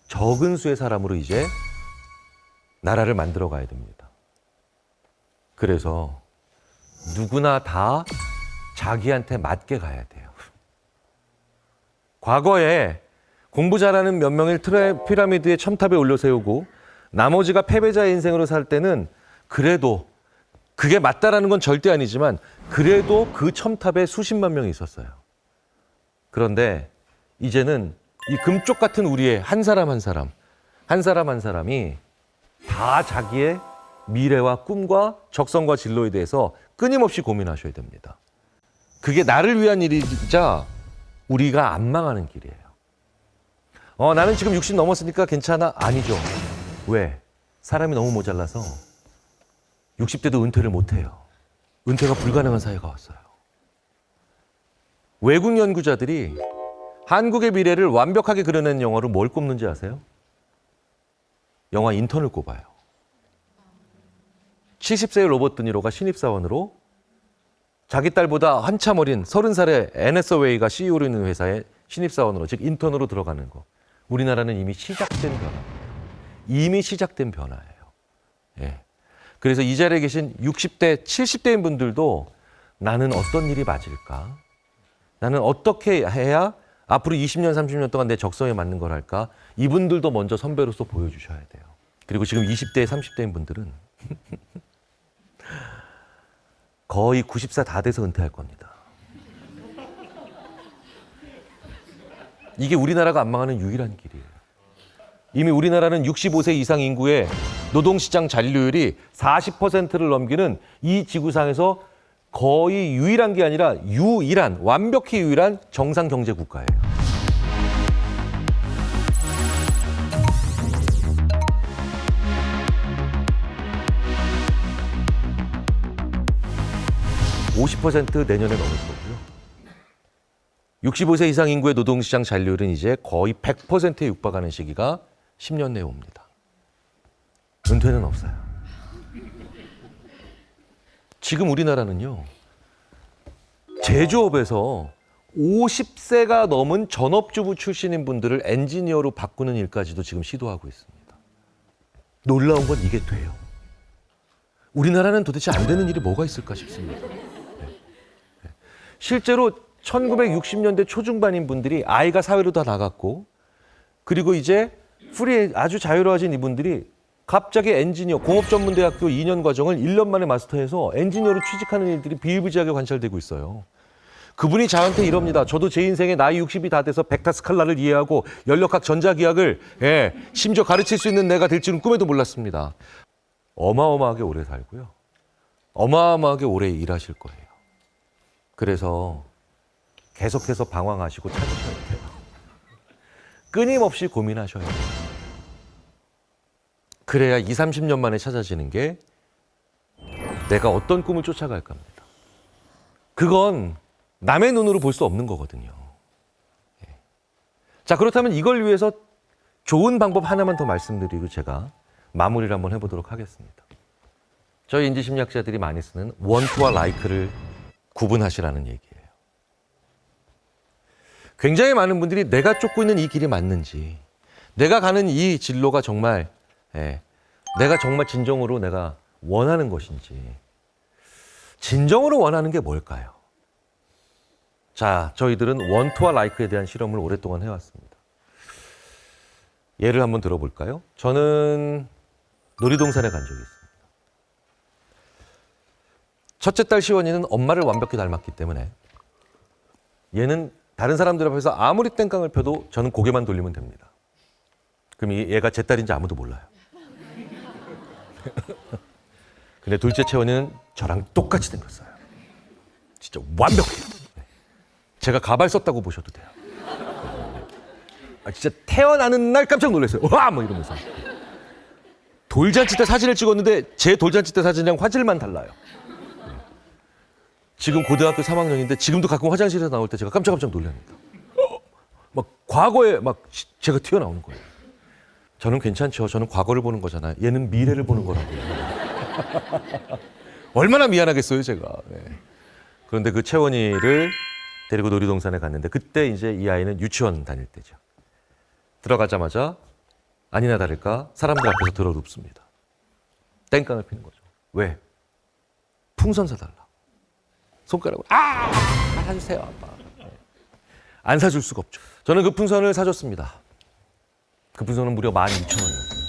적은 수의 사람으로 이제 나라를 만들어 가야 됩니다. 그래서 누구나 다 자기한테 맞게 가야 돼요. 과거에 공부 잘하는 몇 명을 피라미드의 첨탑에 올려 세우고 나머지가 패배자의 인생으로 살 때는 그래도 그게 맞다라는 건 절대 아니지만 그래도 그 첨탑에 수십만 명이 있었어요. 그런데 이제는 이 금쪽 같은 우리의 한 사람 한 사람이 다 자기의 미래와 꿈과 적성과 진로에 대해서 끊임없이 고민하셔야 됩니다. 그게 나를 위한 일이자 우리가 안 망하는 길이에요. 나는 지금 60 넘었으니까 괜찮아? 아니죠. 왜? 사람이 너무 모자라서 60대도 은퇴를 못해요. 은퇴가 불가능한 사회가 왔어요. 외국 연구자들이 한국의 미래를 완벽하게 그려낸 영화로 뭘 꼽는지 아세요? 영화 인턴을 꼽아요. 70세의 로버트 드니로가 신입사원으로 자기 딸보다 한참 어린 30살의 애네 서웨이가 CEO로 있는 회사에 신입사원으로, 즉 인턴으로 들어가는 거. 우리나라는 이미 시작된 변화입니다. 이미 시작된 변화예요. 예. 그래서 이 자리에 계신 60대, 70대인 분들도 나는 어떤 일이 맞을까? 나는 어떻게 해야 앞으로 20년, 30년 동안 내 적성에 맞는 걸 할까? 이분들도 먼저 선배로서 보여주셔야 돼요. 그리고 지금 20대, 30대인 분들은 거의 90세 다 돼서 은퇴할 겁니다. 이게 우리나라가 안 망하는 유일한 길이에요. 이미 우리나라는 65세 이상 인구의 노동시장 잔류율이 40%를 넘기는 이 지구상에서 거의 유일한 게 아니라 완벽히 유일한 정상 경제 국가예요. (50% 내년에 넘을 거고요. 65세 이상 인구의 노동시장 잔류율은 이제 거의 100%에 육박하는 시기가 10년 내에 옵니다. 은퇴는 없어요. 지금 우리나라는요, 제조업에서 50세가 넘은 전업주부 출신인 분들을 엔지니어로 바꾸는 일까지도 지금 시도하고 있습니다. 놀라운 건 이게 돼요. 우리나라는 도대체 안 되는 일이 뭐가 있을까 싶습니다. 실제로 1960년대 초중반인 분들이 아이가 사회로 다 나갔고, 그리고 이제 아주 자유로워진 이분들이 갑자기 엔지니어, 공업전문대학교 2년 과정을 1년 만에 마스터해서 엔지니어로 취직하는 일들이 비일비재하게 관찰되고 있어요. 그분이 저한테 이럽니다. 저도 제 인생에 나이 60이 다 돼서 벡터스칼라를 이해하고 연력학 전자기학을 심지어 가르칠 수 있는 내가 될 줄은 꿈에도 몰랐습니다. 어마어마하게 오래 살고요. 어마어마하게 오래 일하실 거예요. 그래서 계속해서 방황하시고 찾으셔야 돼요. 끊임없이 고민하셔야 돼요. 그래야 20, 30년 만에 찾아지는 게 내가 어떤 꿈을 쫓아갈 겁니다. 그건 남의 눈으로 볼 수 없는 거거든요. 자, 그렇다면 이걸 위해서 좋은 방법 하나만 더 말씀드리고 제가 마무리를 한번 해보도록 하겠습니다. 저희 인지심리학자들이 많이 쓰는 want와 like를 구분하시라는 얘기예요. 굉장히 많은 분들이 내가 쫓고 있는 이 길이 맞는지, 내가 가는 이 진로가 정말 내가 정말 진정으로 내가 원하는 것인지, 진정으로 원하는 게 뭘까요? 자, 저희들은 원투와 라이크에 대한 실험을 오랫동안 해왔습니다. 예를 한번 들어볼까요? 저는 놀이동산에 간 적이 있습니다. 첫째 딸 시원이는 엄마를 완벽히 닮았기 때문에 얘는 다른 사람들 앞에서 아무리 땡깡을 펴도 저는 고개만 돌리면 됩니다. 그럼 얘가 제 딸인지 아무도 몰라요. 근데 둘째 채원이는 저랑 똑같이 생겼어요. 진짜 완벽해요. 제가 가발 썼다고 보셔도 돼요. 진짜 태어나는 날 깜짝 놀랐어요. 와! 뭐 이러면서. 돌잔치 때 사진을 찍었는데 제 돌잔치 때 사진이랑 화질만 달라요. 지금 고등학교 3학년인데 지금도 가끔 화장실에서 나올 때 제가 깜짝깜짝 놀랍니다. 막 과거에 막 제가 튀어나오는 거예요. 저는 괜찮죠. 저는 과거를 보는 거잖아요. 얘는 미래를 보는 거라고요. 얼마나 미안하겠어요, 제가. 네. 그런데 그 채원이를 데리고 놀이동산에 갔는데 그때 이제 이 아이는 유치원 다닐 때죠. 들어가자마자 아니나 다를까 사람들 앞에서 들어눕습니다. 땡깡을 피는 거죠. 왜? 풍선 사달라. 손가락으로 사주세요, 아빠. 안 사줄 수가 없죠. 저는 그 풍선을 사줬습니다. 그 풍선은 무려 12,000원이었어요.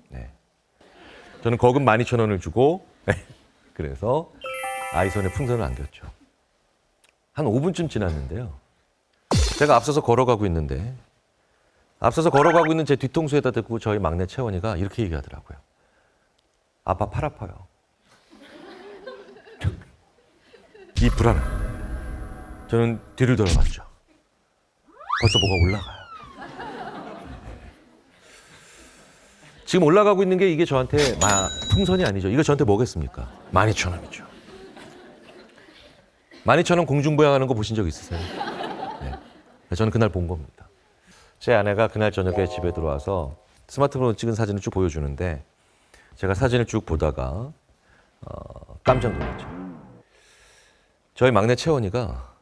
네. 저는 거금 12,000원을 주고 그래서 아이 손에 풍선을 안겼죠. 한 5분쯤 지났는데요. 제가 앞서서 걸어가고 있는데 제 뒤통수에다 대고 저희 막내 채원이가 이렇게 얘기하더라고요. 아빠 팔 아파요. 이 불안함. 저는 뒤를 돌아봤죠. 벌써 뭐가 올라가요. 지금 올라가고 있는 게 이게 저한테 풍선이 아니죠. 이거 저한테 뭐겠습니까? 12,000원이죠. 12,000원 공중부양하는 거 보신 적 있으세요? 네. 저는 그날 본 겁니다. 제 아내가 그날 저녁에 집에 들어와서 스마트폰으로 찍은 사진을 쭉 보여주는데 제가 사진을 쭉 보다가 깜짝 놀랐죠. 저희 막내 채원이가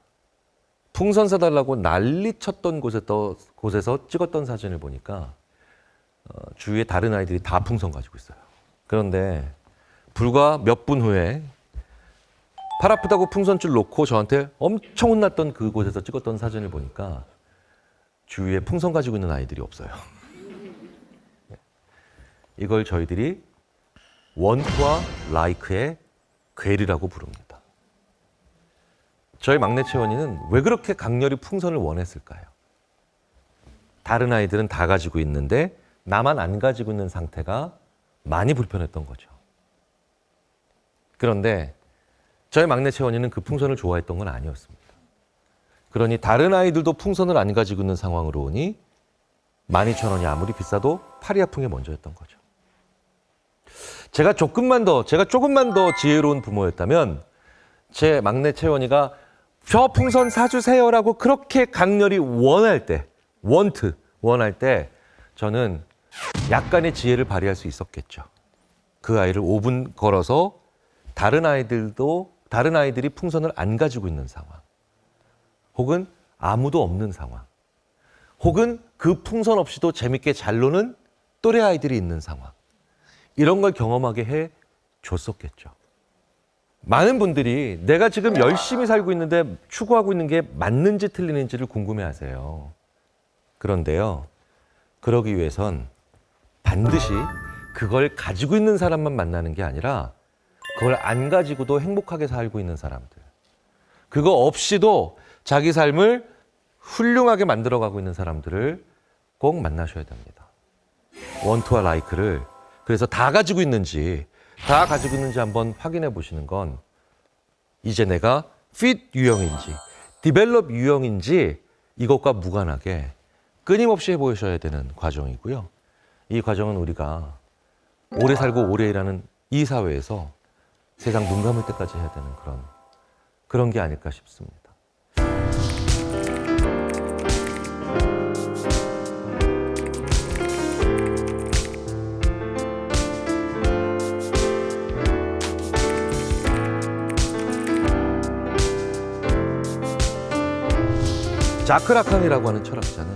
풍선 사달라고 난리 쳤던 곳에서 찍었던 사진을 보니까 주위에 다른 아이들이 다 풍선 가지고 있어요. 그런데 불과 몇 분 후에 팔 아프다고 풍선줄 놓고 저한테 엄청 혼났던 그곳에서 찍었던 사진을 보니까 주위에 풍선 가지고 있는 아이들이 없어요. 이걸 저희들이 원투와 라이크의 괴리라고 부릅니다. 저희 막내 채원이는 왜 그렇게 강렬히 풍선을 원했을까요? 다른 아이들은 다 가지고 있는데 나만 안 가지고 있는 상태가 많이 불편했던 거죠. 그런데 저희 막내 채원이는 그 풍선을 좋아했던 건 아니었습니다. 그러니 다른 아이들도 풍선을 안 가지고 있는 상황으로 오니 12,000원이 아무리 비싸도 팔이 아픈 게 먼저였던 거죠. 제가 조금만 더 지혜로운 부모였다면 제 막내 채원이가 저 풍선 사주세요라고 그렇게 강렬히 원할 때 저는 약간의 지혜를 발휘할 수 있었겠죠. 그 아이를 5분 걸어서 다른 아이들이 풍선을 안 가지고 있는 상황, 혹은 아무도 없는 상황, 혹은 그 풍선 없이도 재밌게 잘 노는 또래 아이들이 있는 상황, 이런 걸 경험하게 해 줬었겠죠. 많은 분들이 내가 지금 열심히 살고 있는데 추구하고 있는 게 맞는지 틀리는지를 궁금해하세요. 그런데요, 그러기 위해선 반드시 그걸 가지고 있는 사람만 만나는 게 아니라 그걸 안 가지고도 행복하게 살고 있는 사람들, 그거 없이도 자기 삶을 훌륭하게 만들어가고 있는 사람들을 꼭 만나셔야 됩니다. 원투와 라이크를 그래서 다 가지고 있는지 한번 확인해 보시는 건 이제 내가 fit 유형인지 develop 유형인지 이것과 무관하게 끊임없이 해보셔야 되는 과정이고요. 이 과정은 우리가 오래 살고 오래 일하는 이 사회에서 세상 눈 감을 때까지 해야 되는 그런 게 아닐까 싶습니다. 자크 라칸이라고 하는 철학자는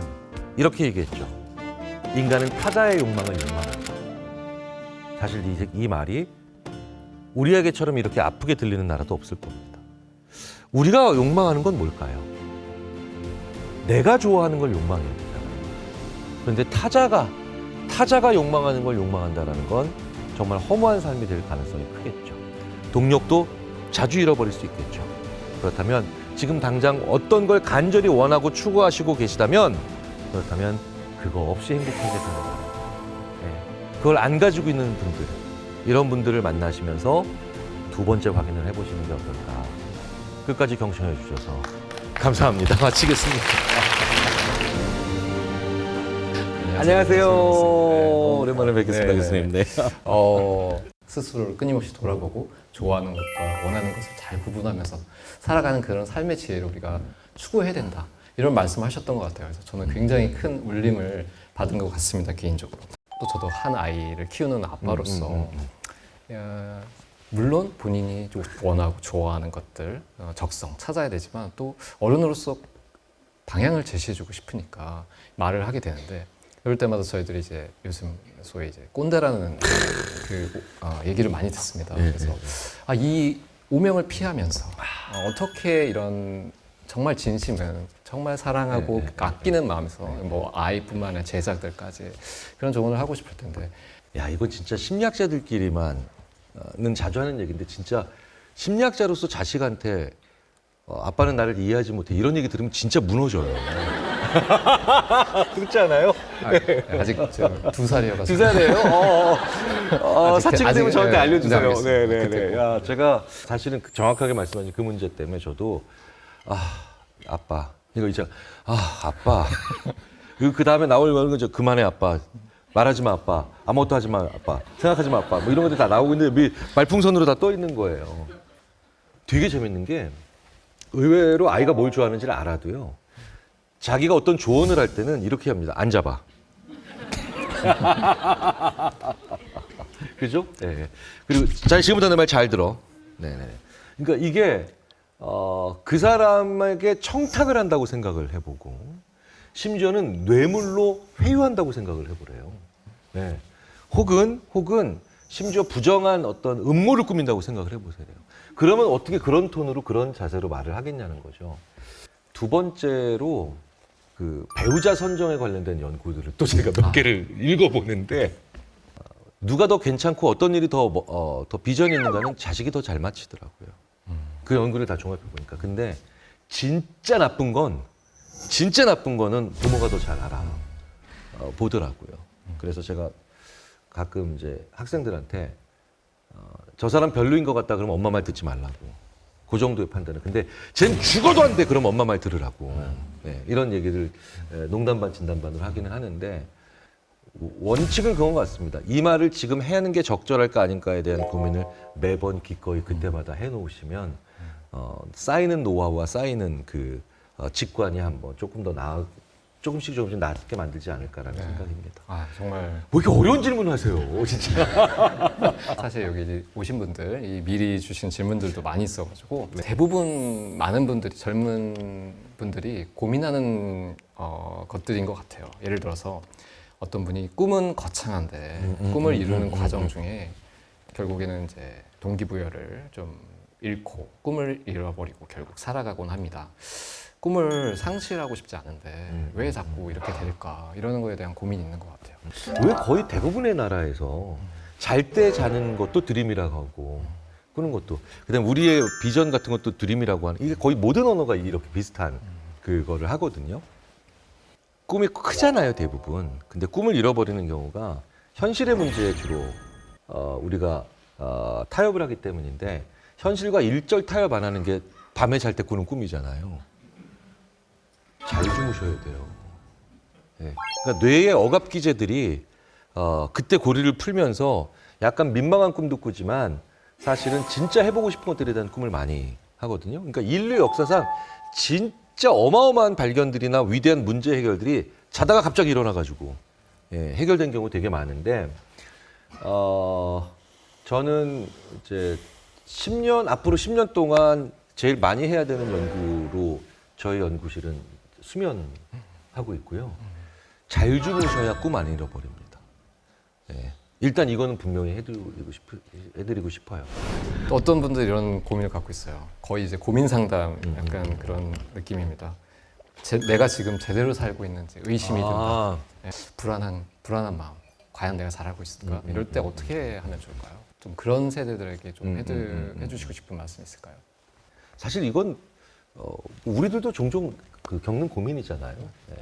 이렇게 얘기했죠. 인간은 타자의 욕망을 욕망한다. 사실 이 말이 우리에게처럼 이렇게 아프게 들리는 나라도 없을 겁니다. 우리가 욕망하는 건 뭘까요? 내가 좋아하는 걸 욕망해야 되잖아요. 그런데 타자가 욕망하는 걸 욕망한다는 건 정말 허무한 삶이 될 가능성이 크겠죠. 동력도 자주 잃어버릴 수 있겠죠. 그렇다면 지금 당장 어떤 걸 간절히 원하고 추구하시고 계시다면 그렇다면 그거 없이 행복하게 사는 사람, 그걸 안 가지고 있는 분들, 이런 분들을 만나시면서 두 번째 확인을 해보시는 게 어떨까. 끝까지 경청해 주셔서 감사합니다. 마치겠습니다. 안녕하세요. 오랜만에 뵙겠습니다, 교수님. 네. 스스로를 끊임없이 돌아보고 좋아하는 것과 원하는 것을 잘 구분하면서 살아가는 그런 삶의 지혜를 우리가 추구해야 된다. 이런 말씀하셨던 것 같아요. 그래서 저는 굉장히 큰 울림을 받은 것 같습니다, 개인적으로. 또 저도 한 아이를 키우는 아빠로서 물론 본인이 좀 원하고 좋아하는 것들, 적성 찾아야 되지만 또 어른으로서 방향을 제시해주고 싶으니까 말을 하게 되는데, 그럴 때마다 저희들이 이제 요즘 소위 이제 꼰대라는 얘기를 많이 듣습니다. 그래서 이 오명을 피하면서 어떻게 이런 정말 진심은 정말 사랑하고 아끼는 마음에서 뭐 아이뿐만 아니라 제자들까지 그런 조언을 하고 싶을 텐데, 야, 이건 진짜 심리학자들끼리만은 자주 하는 얘기인데, 진짜 심리학자로서 자식한테 아빠는 나를 이해하지 못해 이런 얘기 들으면 진짜 무너져요. 그렇지 않아요? 아직 2살이어가지고. 2살이에요? 사칭 되면 저한테 알려주세요. 네. 야, 제가 사실은 정확하게 말씀하신 그 문제 때문에 저도 아빠 이거 이제 아빠 그 다음에 나올 거죠. 그만해 아빠, 말하지 마 아빠, 아무것도 하지 마 아빠, 생각하지 마 아빠, 뭐 이런 것들 다 나오고 있는데 말풍선으로 다 떠 있는 거예요. 되게 재밌는 게 의외로 아이가 뭘 좋아하는지를 알아도요, 자기가 어떤 조언을 할 때는 이렇게 합니다. 앉아봐. 그죠? 네. 그리고 자, 지금부터 내 말 잘 들어. 네네. 그러니까 이게 그 사람에게 청탁을 한다고 생각을 해보고, 심지어는 뇌물로 회유한다고 생각을 해보래요. 네. 혹은 심지어 부정한 어떤 음모를 꾸민다고 생각을 해보세요. 그러면 어떻게 그런 톤으로 그런 자세로 말을 하겠냐는 거죠. 두 번째로 그 배우자 선정에 관련된 연구들을 또 제가 몇 개를 읽어보는데, 누가 더 괜찮고 어떤 일이 더 비전이 있는가는 자식이 더 잘 맞히더라고요. 그 연구를 다 종합해 보니까. 근데 진짜 나쁜 거는 부모가 더 잘 보더라고요. 그래서 제가 가끔 이제 학생들한테 저 사람 별로인 것 같다 그러면 엄마 말 듣지 말라고. 그 정도의 판단은. 근데 쟨 죽어도 안 돼. 그럼 엄마 말 들으라고. 네, 이런 얘기를 농담 반 진담 반으로 하기는 하는데, 원칙은 그건 것 같습니다. 이 말을 지금 하는 게 적절할까 아닌가에 대한 고민을 매번 기꺼이 그때마다 해놓으시면 쌓이는 노하우와 쌓이는 그 직관이 한번 조금 더 조금씩 낫게 만들지 않을까라는 생각입니다. 정말 뭐 이렇게 어려운 질문을 하세요, 진짜. 사실 여기 이제 오신 분들 미리 주신 질문들도 많이 있어가지고 대부분 많은 분들이, 젊은 분들이 고민하는 것들인 것 같아요. 예를 들어서 어떤 분이 꿈은 거창한데 꿈을 이루는 과정 중에 결국에는 이제 동기부여를 좀 잃고 꿈을 잃어버리고 결국 살아가곤 합니다. 꿈을 상실하고 싶지 않은데 왜 자꾸 이렇게 될까, 이러는 거에 대한 고민이 있는 것 같아요. 왜 거의 대부분의 나라에서 잘 때 자는 것도 드림이라고 하고 그런 것도, 그다음 우리의 비전 같은 것도 드림이라고 하는, 이게 거의 모든 언어가 이렇게 비슷한 그거를 하거든요. 꿈이 크잖아요, 대부분. 근데 꿈을 잃어버리는 경우가 현실의 문제에 주로 우리가 타협을 하기 때문인데, 현실과 일절 타협 안 하는 게 밤에 잘 때 꾸는 꿈이잖아요. 잘 주무셔야 돼요. 네. 그러니까 뇌의 억압 기제들이 그때 고리를 풀면서 약간 민망한 꿈도 꾸지만 사실은 진짜 해보고 싶은 것들에 대한 꿈을 많이 하거든요. 그러니까 인류 역사상 진짜 어마어마한 발견들이나 위대한 문제 해결들이 자다가 갑자기 일어나가지고 해결된 경우 되게 많은데, 저는 이제 앞으로 10년 동안 제일 많이 해야 되는 연구로 저희 연구실은 수면하고 있고요. 잘 주무셔야 꿈 안 잃어버립니다. 일단 이거는 분명히 해드리고 싶어요. 또 어떤 분들이 이런 고민을 갖고 있어요. 거의 이제 고민 상담 약간 그런 느낌입니다. 내가 지금 제대로 살고 있는지 의심이 든다. 네, 불안한 마음. 과연 내가 잘하고 있을까? 이럴 때 어떻게 하면 좋을까요? 좀 그런 세대들에게 좀 해주시고 싶은 말씀 있을까요? 사실 이건 우리들도 종종 겪는 고민이잖아요. 네.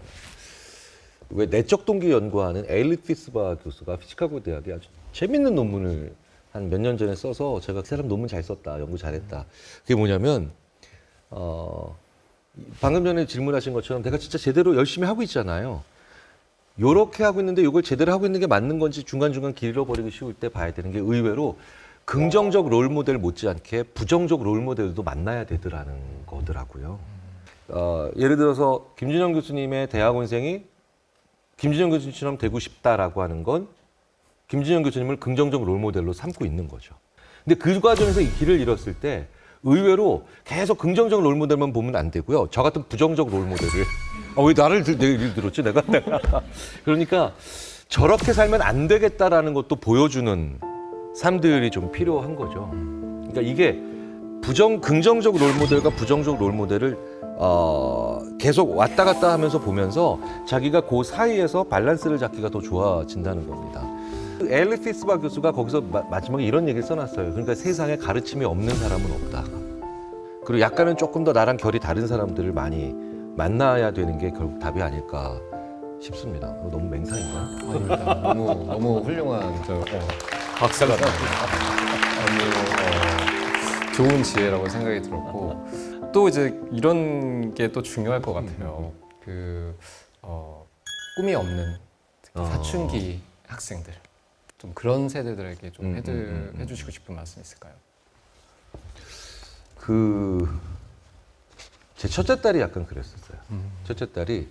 왜 내적 동기 연구하는 에일리 피스바 교수가 시카고 대학에 아주 재밌는 논문을 한 몇 년 전에 써서 제가 그 사람 논문 잘 썼다, 연구 잘했다. 그게 뭐냐면 방금 전에 질문하신 것처럼 내가 진짜 제대로 열심히 하고 있잖아요. 요렇게 하고 있는데 이걸 제대로 하고 있는 게 맞는 건지 중간중간 길 잃어버리기 쉬울 때 봐야 되는 게 의외로 긍정적 롤모델 못지않게 부정적 롤모델도 만나야 되더라는 거더라고요. 예를 들어서 김준영 교수님의 대학원생이 김준영 교수님처럼 되고 싶다라고 하는 건 김준영 교수님을 긍정적 롤모델로 삼고 있는 거죠. 근데 그 과정에서 이 길을 잃었을 때 의외로 계속 긍정적 롤모델만 보면 안 되고요. 저 같은 부정적 롤모델을 왜 나를 내 예를 들었지 내가 그러니까 저렇게 살면 안 되겠다라는 것도 보여주는 삶들이 좀 필요한 거죠. 그러니까 이게 긍정적 롤모델과 부정적 롤모델을 계속 왔다 갔다 하면서 보면서 자기가 그 사이에서 밸런스를 잡기가 더 좋아진다는 겁니다. 에일리 피스바 교수가 거기서 마지막에 이런 얘기를 써놨어요. 그러니까 세상에 가르침이 없는 사람은 없다. 그리고 약간은 조금 더 나랑 결이 다른 사람들을 많이 만나야 되는 게 결국 답이 아닐까 싶습니다. 너무 맹탕인가요? 아닙니다. 너무 훌륭한 박사 같아요. 너무 좋은 지혜라고 생각이 들었고 또 이제 이런 게 또 중요할 것 같아요. 꿈이 없는 특히 사춘기 학생들 좀 그런 세대들에게 좀 해주시고 싶은 말씀 있을까요? 제 첫째 딸이 약간 그랬었어요. 첫째 딸이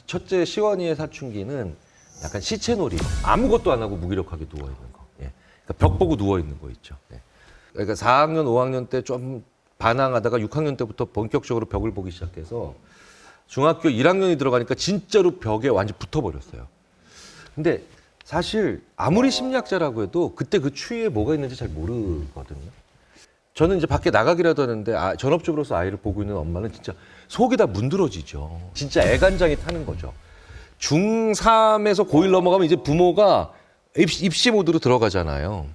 첫째 시원이의 사춘기는 약간 시체놀이, 아무것도 안 하고 무기력하게 누워 있는 거. 예. 그러니까 벽 보고 누워 있는 거 있죠. 예. 그러니까 4학년, 5학년 때 좀 반항하다가 6학년 때부터 본격적으로 벽을 보기 시작해서 중학교 1학년이 들어가니까 진짜로 벽에 완전 붙어버렸어요. 근데 사실 아무리 심리학자라고 해도 그때 그 추위에 뭐가 있는지 잘 모르거든요. 저는 이제 밖에 나가기라도 하는데 전업주부로서 아이를 보고 있는 엄마는 진짜 속이 다 문드러지죠. 진짜 애간장이 타는 거죠. 중3에서 고1 넘어가면 이제 부모가 입시 모드로 들어가잖아요.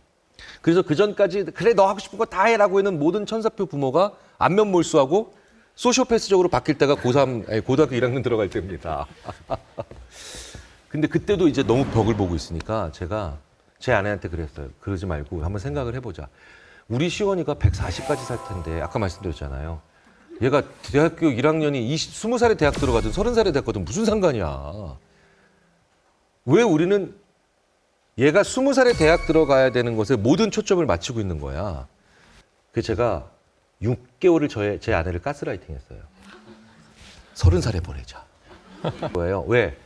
그래서 그 전까지 그래 너 하고 싶은 거 다 해라고 하는 모든 천사표 부모가 안면 몰수하고 소시오패스적으로 바뀔 때가 고등학교 1학년 들어갈 때입니다. 근데 그때도 이제 너무 벽을 보고 있으니까 제가 제 아내한테 그랬어요. 그러지 말고 한번 생각을 해보자. 우리 시원이가 140까지 살 텐데 아까 말씀드렸잖아요. 얘가 대학교 1학년이 20살에 대학 들어가든 30살에 대학 가든 무슨 상관이야. 왜 우리는 얘가 20살에 대학 들어가야 되는 것에 모든 초점을 맞추고 있는 거야. 그래서 제가 6개월을 제 아내를 가스라이팅 했어요. 30살에 보내자. 뭐예요? 왜?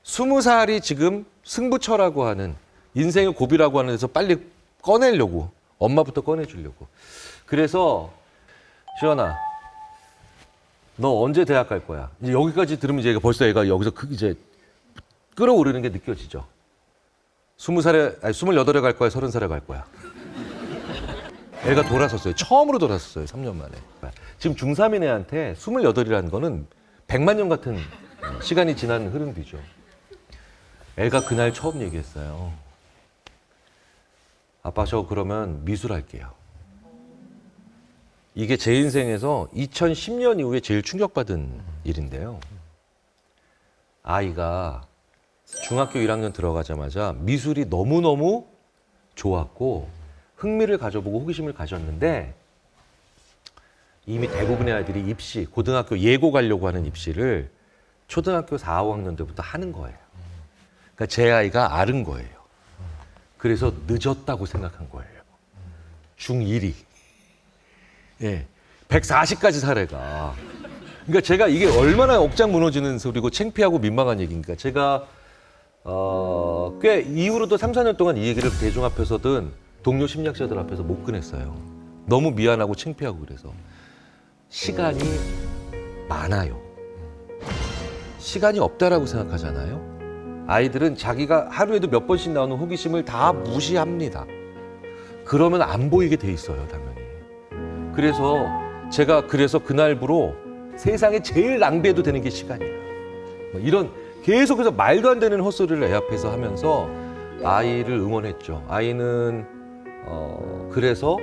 20살이 지금 승부처라고 하는 인생의 고비라고 하는 데서 빨리 꺼내려고 엄마부터 꺼내주려고. 그래서 시원아 너 언제 대학 갈 거야? 이제 여기까지 들으면 이제 벌써 얘가 여기서 이제 끌어오르는 게 느껴지죠. 28에 갈 거야? 30살에 갈 거야? 애가 돌아섰어요. 처음으로 돌아섰어요. 3년 만에. 지금 중3인 애한테 28이라는 거는 100만 년 같은 시간이 지난 흐름이죠. 애가 그날 처음 얘기했어요. 아빠 저 그러면 미술 할게요. 이게 제 인생에서 2010년 이후에 제일 충격받은 일인데요. 아이가 중학교 1학년 들어가자마자 미술이 너무너무 좋았고 흥미를 가져보고 호기심을 가졌는데 이미 대부분의 아이들이 입시, 고등학교 예고 가려고 하는 입시를 초등학교 4, 5학년 때부터 하는 거예요. 그러니까 제 아이가 앓은 거예요. 그래서 늦었다고 생각한 거예요. 중1이. 예. 140까지 살아가. 그러니까 제가 이게 얼마나 억장 무너지는 소리고 창피하고 민망한 얘기입니까? 제가 꽤 이후로도 3, 4년 동안 이 얘기를 대중 앞에서든 동료 심리학자들 앞에서 못 꺼냈어요. 너무 미안하고 창피하고 그래서. 시간이 많아요. 시간이 없다라고 생각하잖아요. 아이들은 자기가 하루에도 몇 번씩 나오는 호기심을 다 무시합니다. 그러면 안 보이게 돼 있어요, 당연히. 그래서 제가 그날부로 세상에 제일 낭비해도 되는 게 시간이야. 뭐 이런 계속해서 말도 안 되는 헛소리를 애 앞에서 하면서 아이를 응원했죠. 아이는 그래서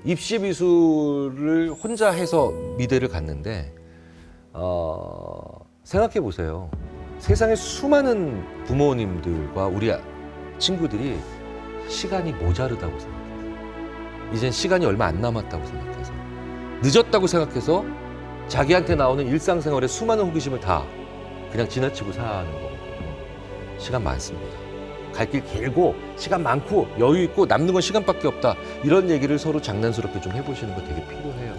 입시 미술을 혼자 해서 미대를 갔는데 생각해 보세요. 세상에 수많은 부모님들과 우리 친구들이 시간이 모자르다고 생각해요. 이젠 시간이 얼마 안 남았다고 생각해서 늦었다고 생각해서 자기한테 나오는 일상생활의 수많은 호기심을 다 그냥 지나치고 사는 거거든요. 시간 많습니다. 갈 길 길고 시간 많고 여유 있고 남는 건 시간밖에 없다. 이런 얘기를 서로 장난스럽게 좀 해보시는 거 되게 필요해요.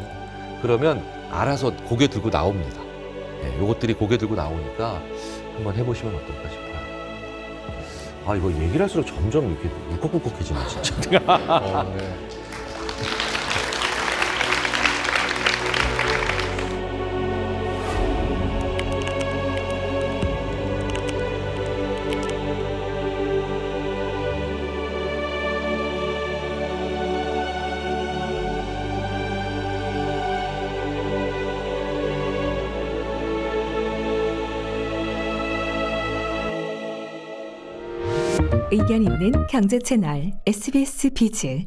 그러면 알아서 고개 들고 나옵니다. 요것들이 고개 들고 나오니까 한번 해보시면 어떨까 싶어요. 아, 이거 얘기를 할수록 점점 이렇게 울컥울컥해지네, 진짜. 네. 의견 있는 경제 채널 SBS 비즈